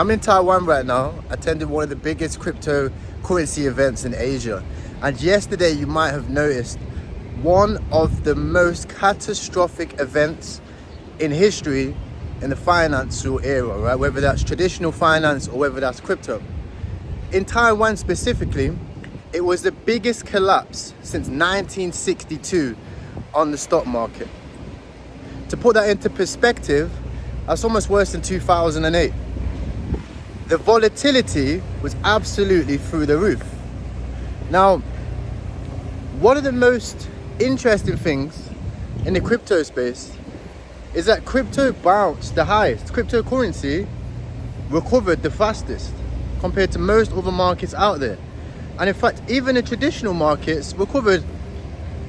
I'm in Taiwan right now, attending one of the biggest cryptocurrency events in Asia. And yesterday, you might have noticed one of the most catastrophic events in history in the financial era, right? Whether that's traditional finance or whether that's crypto. In Taiwan specifically, it was the biggest collapse since 1962 on the stock market. To put that into perspective, that's almost worse than 2008. The volatility was absolutely through the roof. Now, one of the most interesting things in the crypto space is that crypto bounced the highest. Cryptocurrency recovered the fastest compared to most other markets out there. And in fact, even the traditional markets recovered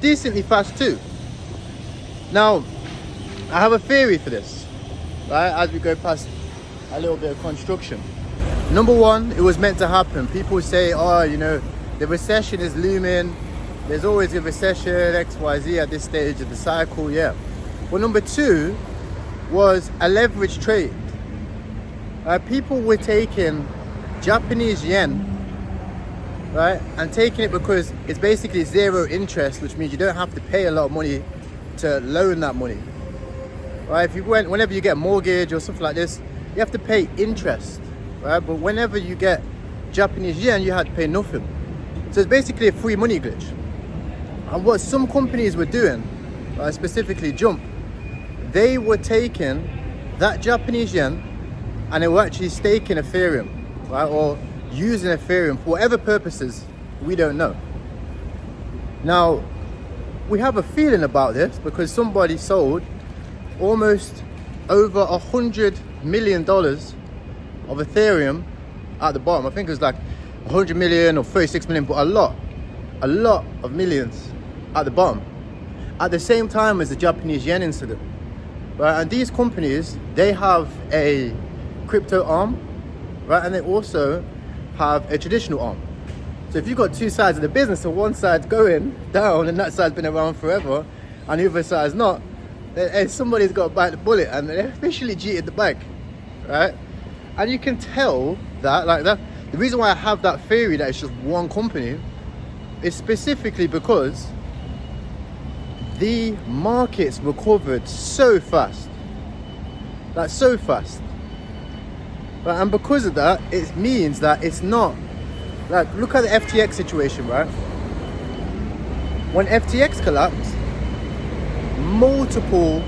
decently fast too. Now, I have a theory for this, right, as we go past a little bit of construction. Number one, it was meant to happen. People say, oh, you know, the recession is looming. There's always a recession, XYZ at this stage of the cycle, yeah. Well, number two was a leverage trade. People were taking Japanese yen, right, and taking it because it's basically zero interest, which means you don't have to pay a lot of money to loan that money, right? Whenever you get a mortgage or something like this, you have to pay interest, right? But whenever you get Japanese yen, you had to pay nothing. So it's basically a free money glitch. And what some companies were doing, specifically Jump, they were taking that Japanese yen and they were actually staking Ethereum, right? Or using Ethereum for whatever purposes, we don't know. Now, we have a feeling about this because somebody sold almost over $100 million of Ethereum at the bottom. I think it was like 100 million or 36 million, but a lot of millions at the bottom at the same time as the Japanese yen incident, right? And these companies, they have a crypto arm, right? And they also have a traditional arm. So if you've got two sides of the business, and one side's going down and that side's been around forever and the other side's not, then somebody's got to bite the bullet and they officially cheated the bank, right? And you can tell that, like that, the reason why I have that theory that it's just one company is specifically because the markets recovered so fast, like so fast. Right? And because of that, it means that it's not, like, look at the FTX situation, right? When FTX collapsed, multiple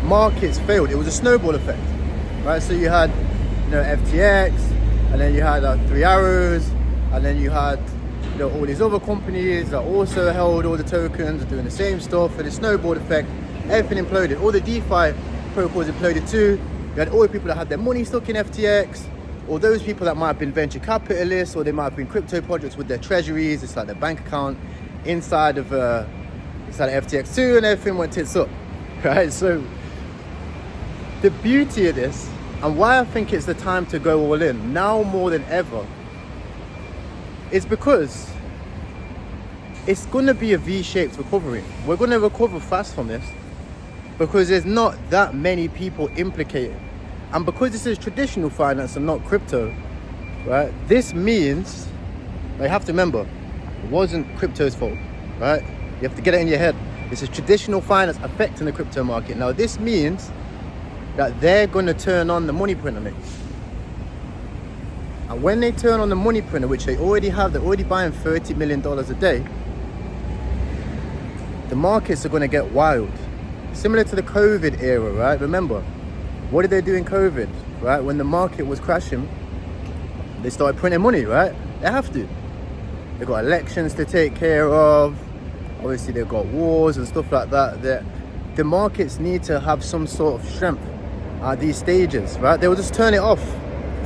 markets failed. It was a snowball effect, right? So you had, FTX, and then you had Three Arrows, and then you had, all these other companies that also held all the tokens, doing the same stuff, and the snowball effect, everything imploded. All the DeFi protocols imploded too. You had all the people that had their money stuck in FTX, or those people that might have been venture capitalists, or they might have been crypto projects with their treasuries. It's like their bank account inside of FTX too, and everything went tits up, right? So the beauty of this, and why I think it's the time to go all in now more than ever, is because it's gonna be a V-shaped recovery. We're gonna recover fast from this because there's not that many people implicated. And because this is traditional finance and not crypto, right? This means, you have to remember, it wasn't crypto's fault, right? You have to get it in your head. This is traditional finance affecting the crypto market. Now this means that they're gonna turn on the money printer mix. And when they turn on the money printer, which they already have, they're already buying $30 million a day, the markets are gonna get wild. Similar to the COVID era, right? Remember, what did they do in COVID, right? When the market was crashing, they started printing money, right? They have to. They've got elections to take care of. Obviously, they've got wars and stuff like that. The markets need to have some sort of strength at these stages, right? They will just turn it off,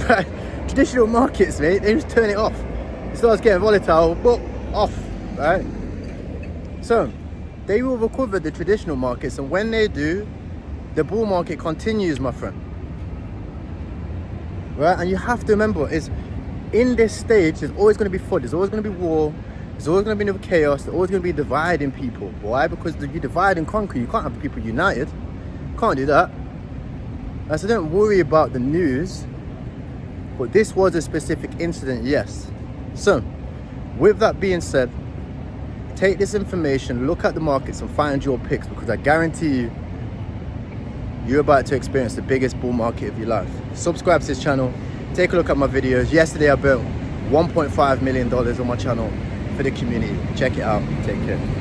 right? Traditional markets, mate, they just turn it off. It starts getting volatile, but off, right? So, they will recover the traditional markets, and when they do, the bull market continues, my friend. Right? And you have to remember, is in this stage, there's always going to be FUD, there's always going to be war, there's always going to be chaos, there's always going to be dividing people. Why? Because you divide and conquer. You can't have people united. Can't do that. So don't worry about the news. But this was a specific incident, yes. So, with that being said, take this information, look at the markets and find your picks, because I guarantee you, you're about to experience the biggest bull market of your life. Subscribe to this channel, take a look at my videos. Yesterday I built $1.5 million on my channel for the community. Check it out, take care.